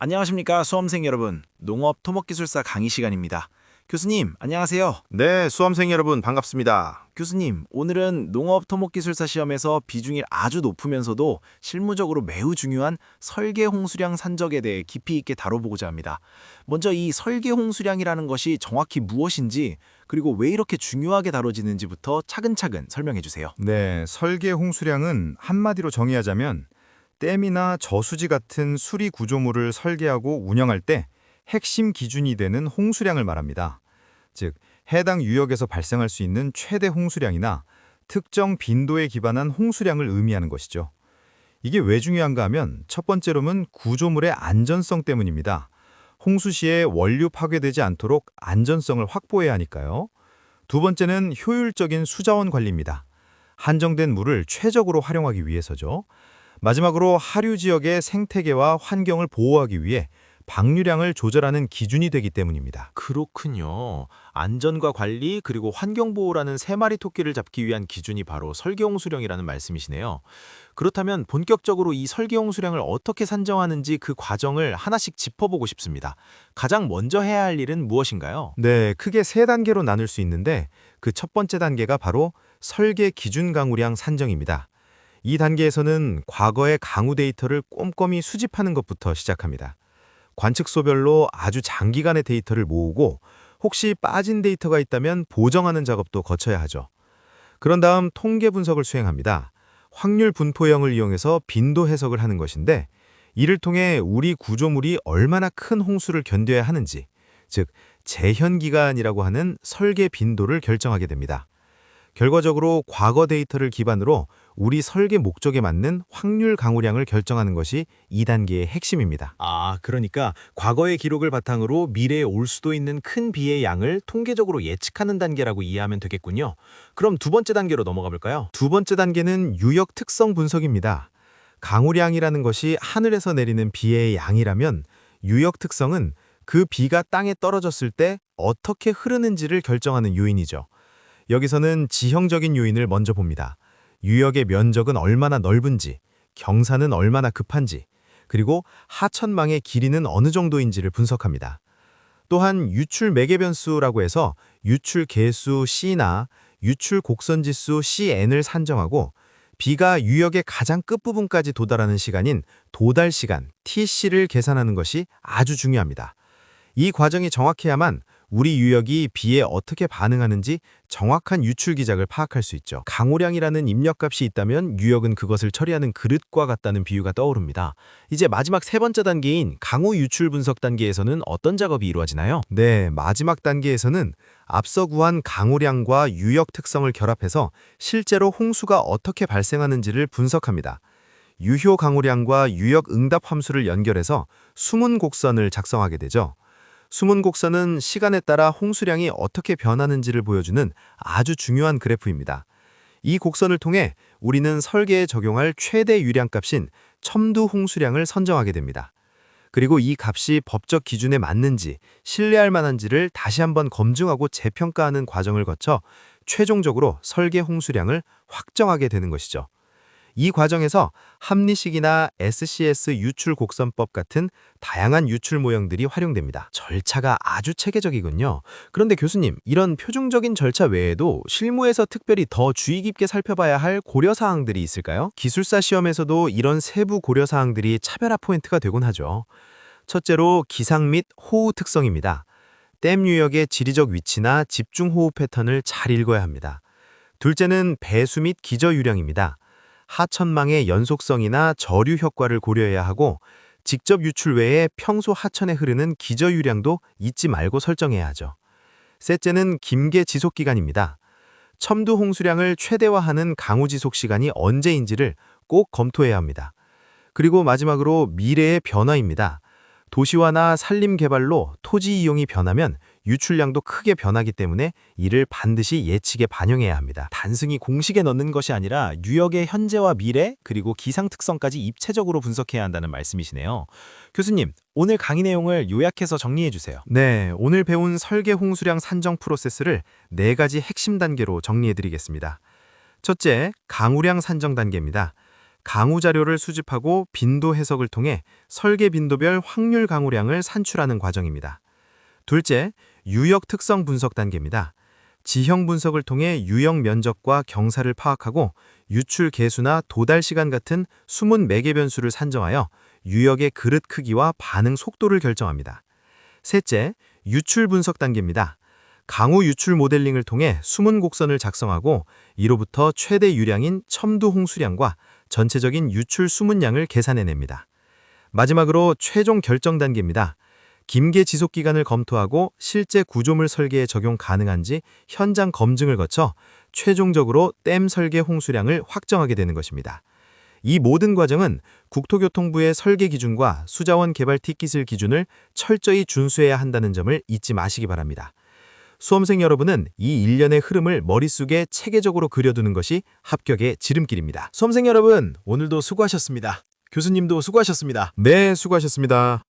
안녕하십니까 수험생 여러분. 농업 토목기술사 강의 시간입니다. 교수님, 안녕하세요. 네, 수험생 여러분 반갑습니다. 교수님, 오늘은 농업 토목기술사 시험에서 비중이 아주 높으면서도 실무적으로 매우 중요한 설계 홍수량 산적에 대해 깊이 있게 다뤄보고자 합니다. 먼저 이 설계 홍수량이라는 것이 정확히 무엇인지, 그리고 왜 이렇게 중요하게 다뤄지는지부터 차근차근 설명해 주세요. 네, 설계 홍수량은 한마디로 정의하자면 댐이나 저수지 같은 수리 구조물을 설계하고 운영할 때 핵심 기준이 되는 홍수량을 말합니다. 즉, 해당 유역에서 발생할 수 있는 최대 홍수량이나 특정 빈도에 기반한 홍수량을 의미하는 것이죠. 이게 왜 중요한가 하면 첫 번째로는 구조물의 안전성 때문입니다. 홍수 시에 원류 파괴되지 않도록 안전성을 확보해야 하니까요. 두 번째는 효율적인 수자원 관리입니다. 한정된 물을 최적으로 활용하기 위해서죠. 마지막으로 하류 지역의 생태계와 환경을 보호하기 위해 방류량을 조절하는 기준이 되기 때문입니다. 그렇군요. 안전과 관리 그리고 환경보호라는 세 마리 토끼를 잡기 위한 기준이 바로 설계홍수량이라는 말씀이시네요. 그렇다면 본격적으로 이 설계홍수량을 어떻게 산정하는지 그 과정을 하나씩 짚어보고 싶습니다. 가장 먼저 해야 할 일은 무엇인가요? 네, 크게 세 단계로 나눌 수 있는데 그 첫 번째 단계가 바로 설계 기준 강우량 산정입니다. 이 단계에서는 과거의 강우 데이터를 꼼꼼히 수집하는 것부터 시작합니다. 관측소별로 아주 장기간의 데이터를 모으고 혹시 빠진 데이터가 있다면 보정하는 작업도 거쳐야 하죠. 그런 다음 통계 분석을 수행합니다. 확률 분포형을 이용해서 빈도 해석을 하는 것인데 이를 통해 우리 구조물이 얼마나 큰 홍수를 견뎌야 하는지, 즉 재현기간이라고 하는 설계 빈도를 결정하게 됩니다. 결과적으로 과거 데이터를 기반으로 우리 설계 목적에 맞는 확률 강우량을 결정하는 것이 2단계의 핵심입니다. 그러니까 과거의 기록을 바탕으로 미래에 올 수도 있는 큰 비의 양을 통계적으로 예측하는 단계라고 이해하면 되겠군요. 그럼 두 번째 단계로 넘어가 볼까요? 두 번째 단계는 유역 특성 분석입니다. 강우량이라는 것이 하늘에서 내리는 비의 양이라면 유역 특성은 그 비가 땅에 떨어졌을 때 어떻게 흐르는지를 결정하는 요인이죠. 여기서는 지형적인 요인을 먼저 봅니다. 유역의 면적은 얼마나 넓은지, 경사는 얼마나 급한지, 그리고 하천망의 길이는 어느 정도인지를 분석합니다. 또한 유출 매개 변수라고 해서 유출 개수 C나 유출 곡선지수 CN을 산정하고 비가 유역의 가장 끝부분까지 도달하는 시간인 도달 시간 TC를 계산하는 것이 아주 중요합니다. 이 과정이 정확해야만 우리 유역이 비에 어떻게 반응하는지 정확한 유출 기작을 파악할 수 있죠. 강우량이라는 입력값이 있다면 유역은 그것을 처리하는 그릇과 같다는 비유가 떠오릅니다. 이제 마지막 세 번째 단계인 강우 유출 분석 단계에서는 어떤 작업이 이루어지나요? 네, 마지막 단계에서는 앞서 구한 강우량과 유역 특성을 결합해서 실제로 홍수가 어떻게 발생하는지를 분석합니다. 유효 강우량과 유역 응답 함수를 연결해서 숨은 곡선을 작성하게 되죠. 숨은 곡선은 시간에 따라 홍수량이 어떻게 변하는지를 보여주는 아주 중요한 그래프입니다. 이 곡선을 통해 우리는 설계에 적용할 최대 유량값인 첨두 홍수량을 선정하게 됩니다. 그리고 이 값이 법적 기준에 맞는지 신뢰할 만한지를 다시 한번 검증하고 재평가하는 과정을 거쳐 최종적으로 설계 홍수량을 확정하게 되는 것이죠. 이 과정에서 합리식이나 SCS 유출 곡선법 같은 다양한 유출 모형들이 활용됩니다. 절차가 아주 체계적이군요. 그런데 교수님, 이런 표준적인 절차 외에도 실무에서 특별히 더 주의 깊게 살펴봐야 할 고려사항들이 있을까요? 기술사 시험에서도 이런 세부 고려사항들이 차별화 포인트가 되곤 하죠. 첫째로 기상 및 호우 특성입니다. 댐 유역의 지리적 위치나 집중 호우 패턴을 잘 읽어야 합니다. 둘째는 배수 및 기저 유량입니다. 하천망의 연속성이나 저류 효과를 고려해야 하고 직접 유출 외에 평소 하천에 흐르는 기저 유량도 잊지 말고 설정해야 하죠. 셋째는 김계 지속 기간입니다. 첨두 홍수량을 최대화하는 강우 지속 시간이 언제인지를 꼭 검토해야 합니다. 그리고 마지막으로 미래의 변화입니다. 도시화나 산림 개발로 토지 이용이 변하면 유출량도 크게 변하기 때문에 이를 반드시 예측에 반영해야 합니다. 단순히 공식에 넣는 것이 아니라 유역의 현재와 미래 그리고 기상 특성까지 입체적으로 분석해야 한다는 말씀이시네요. 교수님, 오늘 강의 내용을 요약해서 정리해 주세요. 네, 오늘 배운 설계 홍수량 산정 프로세스를 4가지 핵심 단계로 정리해 드리겠습니다. 첫째, 강우량 산정 단계입니다. 강우 자료를 수집하고 빈도 해석을 통해 설계 빈도별 확률 강우량을 산출하는 과정입니다. 둘째, 유역 특성 분석 단계입니다. 지형 분석을 통해 유역 면적과 경사를 파악하고 유출 개수나 도달 시간 같은 숨은 매개 변수를 산정하여 유역의 그릇 크기와 반응 속도를 결정합니다. 셋째, 유출 분석 단계입니다. 강우 유출 모델링을 통해 숨은 곡선을 작성하고 이로부터 최대 유량인 첨두 홍수량과 전체적인 유출 수문량을 계산해냅니다. 마지막으로 최종 결정 단계입니다. 김계 지속 기간을 검토하고 실제 구조물 설계에 적용 가능한지 현장 검증을 거쳐 최종적으로 댐 설계 홍수량을 확정하게 되는 것입니다. 이 모든 과정은 국토교통부의 설계 기준과 수자원 개발 팁기술 기준을 철저히 준수해야 한다는 점을 잊지 마시기 바랍니다. 수험생 여러분은 이 일련의 흐름을 머릿속에 체계적으로 그려두는 것이 합격의 지름길입니다. 수험생 여러분, 오늘도 수고하셨습니다. 교수님도 수고하셨습니다. 네, 수고하셨습니다.